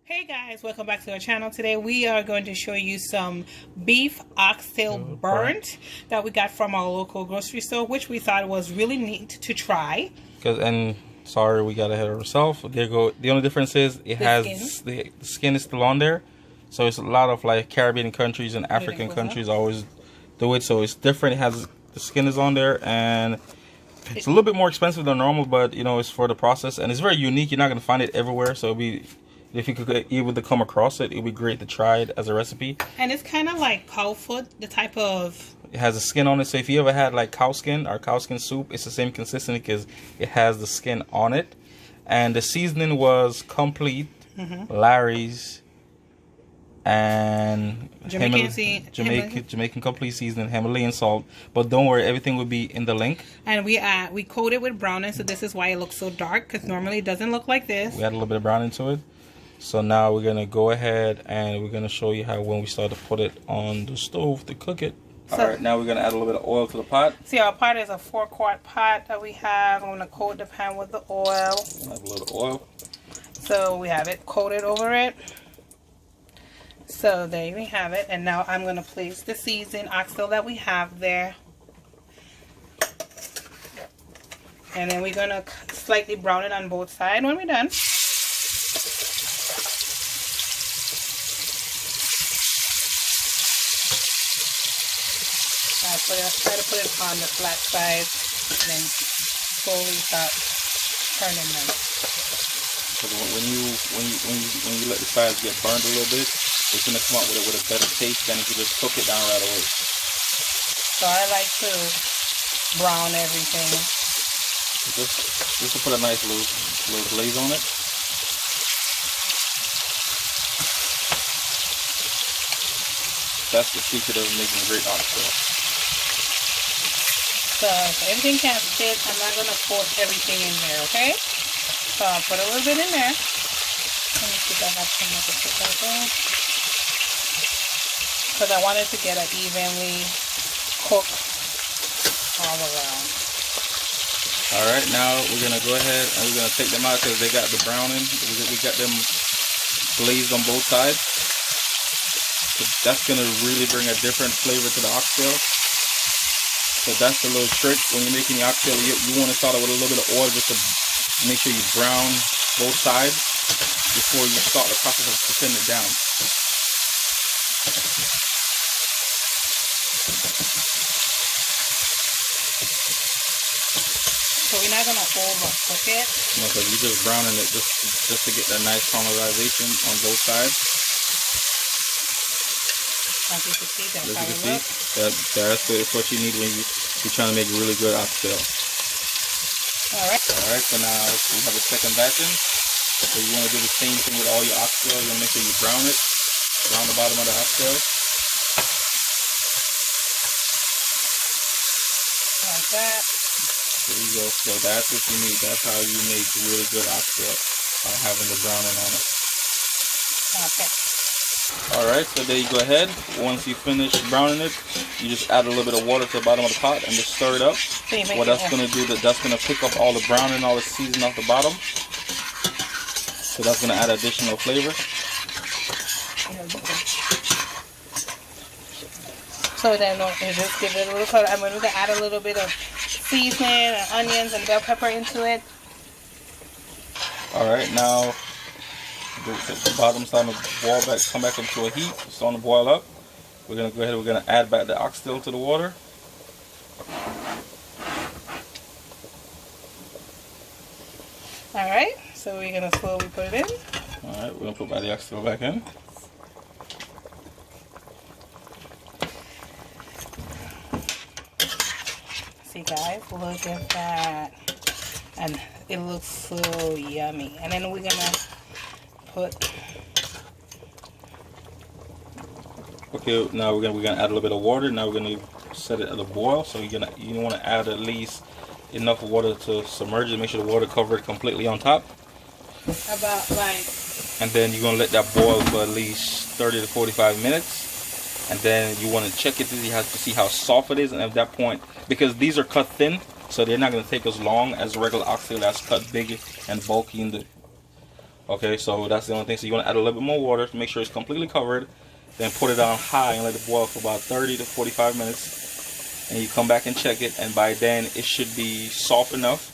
Hey guys, welcome back to our channel. Today we are going to show you some beef oxtail burnt that we got from our local grocery store, which we thought was really neat to try. Sorry, we got ahead of ourselves. There go. The only difference is the skin is still on there, so it's a lot of like Caribbean countries and African countries always do it. So it's different. It has the skin is on there, and it's a little bit more expensive than normal, but you know it's for the process, and it's very unique. You're not gonna find it everywhere, so it'll be. If you could able to come across it, it would be great to try it as a recipe. And it's kind of like cow foot, the type of... It has a skin on it, so if you ever had like cow skin or cow skin soup, it's the same consistency because it has the skin on it. And the seasoning was complete, Larry's, and Jamaican complete seasoning, Himalayan salt. But don't worry, everything will be in the link. And we coated with browning, so this is why it looks so dark, because normally it doesn't look like this. We add a little bit of browning to it. So now we're going to go ahead and we're going to show you how when we start to put it on the stove to cook it. Alright, now we're going to add a little bit of oil to the pot. See, our pot is a 4-quart pot that we have. I'm going to coat the pan with the oil. Add a little oil. So we have it coated over it. So there we have it. And now I'm going to place the seasoned oxtail that we have there. And then we're going to slightly brown it on both sides when we're done. Try to put it on the flat side and then slowly start turning them. So when you let the sides get burned a little bit, it's gonna come out with a better taste than if you just cook it down right away. So I like to brown everything. Just to put a nice little glaze on it. That's the secret of making great oxtail. So everything can fit. I'm not going to force everything in there, okay? So I'll put a little bit in there. Let me see if I have some more to put that in. Because I wanted to get it evenly cooked all around. Alright, now we're going to go ahead and we're going to take them out because they got the browning. We got them glazed on both sides. So that's going to really bring a different flavor to the oxtail. So that's the little trick when you're making the oxtail. You want to start out with a little bit of oil just to make sure you brown both sides before you start the process of cooking it down. So we're not going to overcook it. No, because you're just browning it just to get that nice caramelization on both sides. As you can see, that's that's what you need when you're trying to make a really good oxtail. Alright, so now we have a second batching. So you want to do the same thing with all your oxtail. You want to make sure you brown it. Brown the bottom of the oxtail. like that. There you go. So that's what you need. That's how you make really good oxtail, by having the browning on it. Okay. Alright, so there you go ahead. Once you finish browning it, you just add a little bit of water to the bottom of the pot and just stir it up. So what that's going to do, that's going to pick up all the browning, all the seasoning off the bottom. So that's going to add additional flavor. So then you just give it a little color. I'm going to add a little bit of seasoning and onions and bell pepper into it. Alright, now the bottom's starting to boil back, come back into a heat. It's starting to boil up. We're going to go ahead and we're going to add back the oxtail to the water. Alright, so we're going to slowly put it in. Alright, we're going to put the oxtail back in. See guys, look at that. And it looks so yummy. And then we're going to put... Okay, now we're gonna add a little bit of water. Now we're gonna set it at a boil. So you want to add at least enough water to submerge it. Make sure the water covered completely on top. About like. And then you're gonna let that boil for at least 30 to 45 minutes. And then you want to check it to see how soft it is. And at that point, because these are cut thin, so they're not gonna take as long as regular oxtail that's cut big and bulky in the Okay, so that's the only thing. So you want to add a little bit more water to make sure it's completely covered. Then put it on high and let it boil for about 30 to 45 minutes. And you come back and check it, and by then it should be soft enough.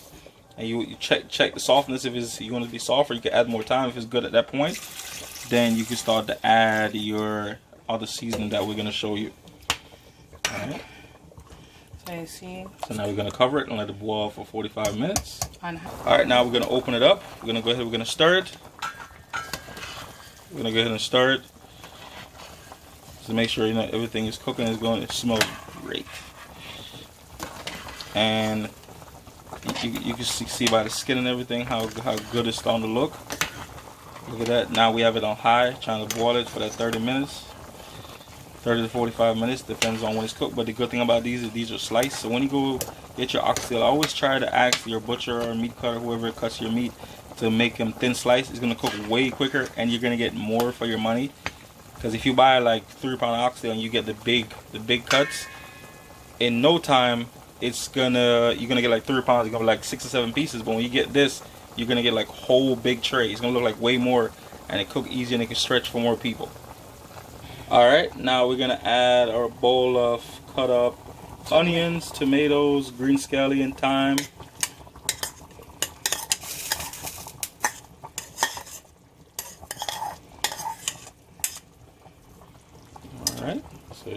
And you check the softness. If you want it to be softer, you can add more time. If it's good at that point, then you can start to add your other seasoning that we're gonna show you. All right. So you see. So now we're gonna cover it and let it boil for 45 minutes. All right, now we're gonna open it up. We're gonna go ahead. We're gonna stir it. We're gonna go ahead and stir it to make sure everything is cooking. It smells great. And you can see by the skin and everything how good it's starting to look. Look at that. Now we have it on high, trying to boil it for that 30 minutes. 30 to 45 minutes, depends on when it's cooked. But the good thing about these is these are sliced. So when you go get your oxtail, always try to ask your butcher or meat cutter, whoever cuts your meat, to make them thin slice. It's going to cook way quicker, and you're going to get more for your money. Because if you buy like 3-pound oxtail and you get the big cuts, in no time you're gonna get like 3 pounds. You're gonna be like 6 or 7 pieces. But when you get this, you're gonna get like whole big tray. It's gonna look like way more, and it cook easier and it can stretch for more people. All right, now we're gonna add our bowl of cut up onions, tomatoes, green scallion, thyme. All right, so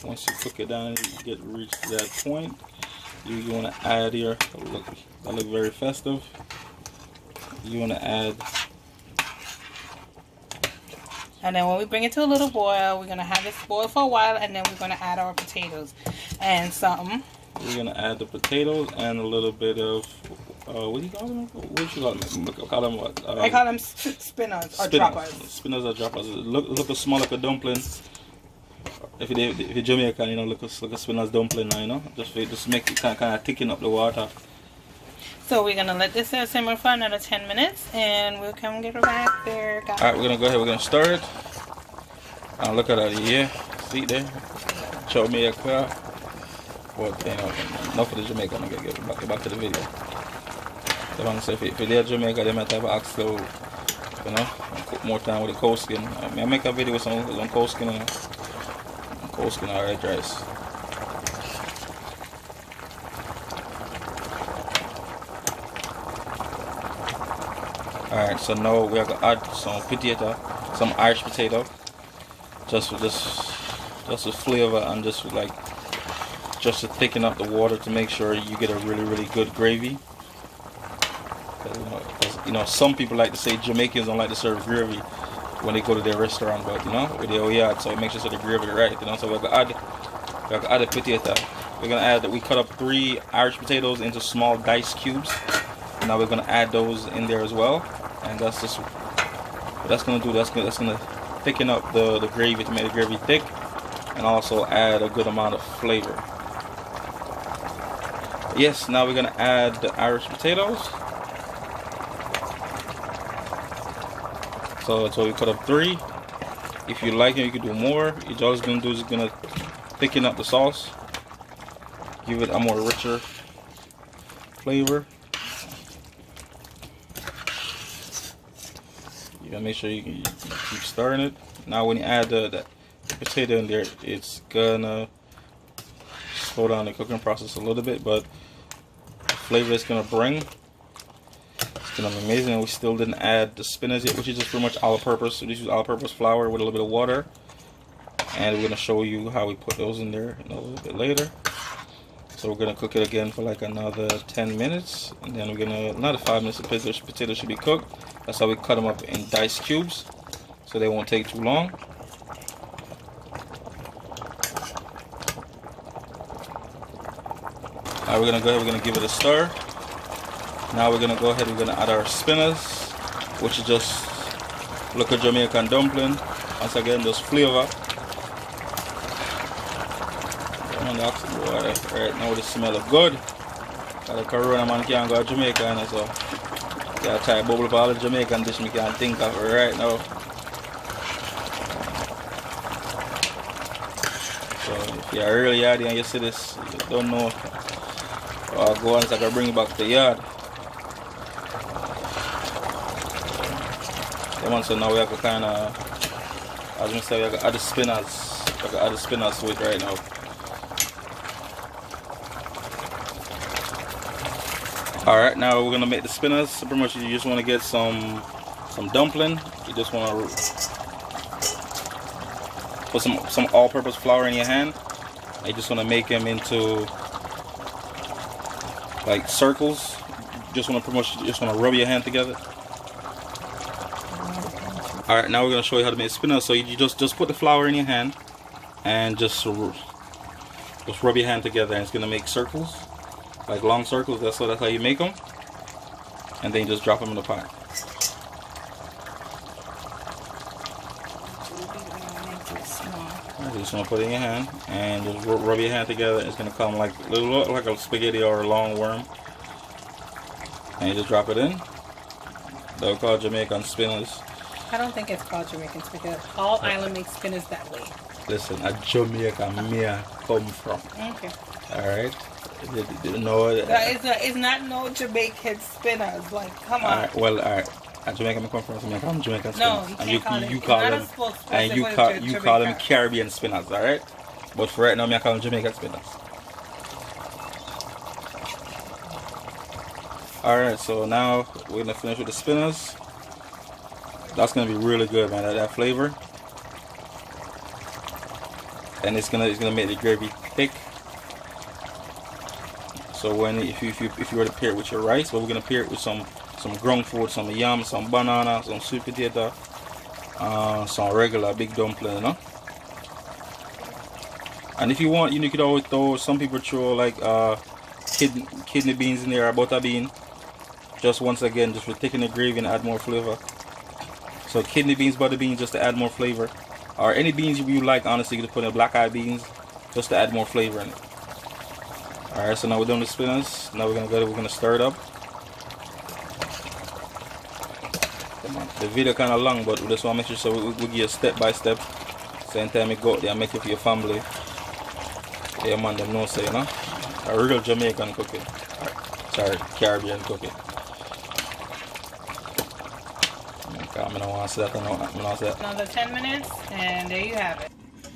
once you cook it down and you reach that point, you want to add your that look very festive. You want to add. And then when we bring it to a little boil, we're going to have this boil for a while, and then we're going to add our potatoes and some. We're going to add the potatoes and a little bit of, what do you call them? What you call them? Call them what? I call them spinners or droppers. Spinners or droppers. Look small like a dumpling. If you're Jamaican, look a spinner's dumpling now, just make it kind of thicken up the water. So we're going to let this simmer for another 10 minutes, and we'll come get her back there, guys. Alright, we're going to go ahead, we're going to stir it. And look at that, yeah. See there? Jamaica. But, enough of the Jamaica. I'm going to get back to the video. The man say, if they're Jamaica, they might have oxtail, cook more time with the cold skin. I make a video with some cold skin, alright, rice. Alright, so now we are going to add some potato, some Irish potato, just for flavor and just to thicken up the water to make sure you get a really good gravy. Because some people like to say Jamaicans don't like to serve gravy when they go to their restaurant, but with their yard, so it makes sure the gravy right. So we're gonna add a potato. We're gonna add that we cut up 3 Irish potatoes into small diced cubes. Now we're gonna add those in there as well, and that's just what that's gonna do. That's gonna thicken up the gravy to make the gravy thick, and also add a good amount of flavor. Yes, now we're gonna add the Irish potatoes. So we cut up 3. If you like it, you can do more. All it's gonna do is gonna thicken up the sauce, give it a more richer flavor. You gotta make sure you keep stirring it. Now when you add the potato in there, it's gonna slow down the cooking process a little bit, but the flavor it's gonna bring, it's gonna be amazing. We still didn't add the spinach yet, which is just pretty much all-purpose. So this is all-purpose flour with a little bit of water, and we're gonna show you how we put those in there a little bit later. So we're gonna cook it again for like another 10 minutes, and then we're gonna another 5 minutes. The potato should be cooked. That's how we cut them up in diced cubes, so they won't take too long. Now we're gonna go ahead. We're gonna give it a stir. Now we're gonna go ahead. We're gonna add our spinners, which is just look at Jamaican dumpling. Once again, just flavor. Right now, this smell of good. Got a Corona man can't go to Jamaica, so yeah, try to bubble up all the Jamaican dish me can't think of right now. So if you're really yardy and you see this, you don't know, go on, so I can bring it back to the yard. Yeah, man, so now we have to kind of, as I say, we have to add the spinners. We have to add the spinners to it right now. Alright, now we're gonna make the spinners. So pretty much you just want to get some dumpling. You just want to put some all-purpose flour in your hand. You just want to make them into like circles. Just want to pretty much just want to rub your hand together. Alright, now we're gonna show you how to make spinners. So you just put the flour in your hand and just rub your hand together, and it's gonna make circles. Like long circles, that's how you make them, and then you just drop them in the pot. You just want to put it in your hand and just rub your hand together. It's gonna come like a spaghetti or a long worm, and you just drop it in. They're called Jamaican spinners. I don't think it's called Jamaican spaghetti. All island makes spinners that way. Listen, a Jamaica me come from. Okay. All right. No, it's not no Jamaican spinners. Like, come on. All right. At Jamaica, I come from Jamaica. I'm Jamaican spinners. No, and you call them. You call them Caribbean spinners, all right? But for right now, I call them Jamaican spinners. All right. So now we're gonna finish with the spinners. That's gonna be really good, man. That flavor, and it's gonna make the gravy thick. So if you were to pair it with your rice, but we're gonna pair it with some ground food, some yam, some banana, some sweet potato, some regular big dumpling, you know. And if you want, you could always throw. Some people throw like kidney beans in there or butter bean. Just once again, just for thickening the gravy and add more flavor. So kidney beans, butter beans, just to add more flavor, or any beans you like. Honestly, you can put in black eyed beans, just to add more flavor in it. Alright, so now we're doing the spinners. Now we're gonna stir it up. Come on. The video kinda long, but we just wanna make sure so we give you step by step. Same time you go out there and make it for your family. Yeah man, them know say, you know? A real Jamaican cooking. Sorry, Caribbean cooking. I don't want to say that. Another 10 minutes, and there you have it.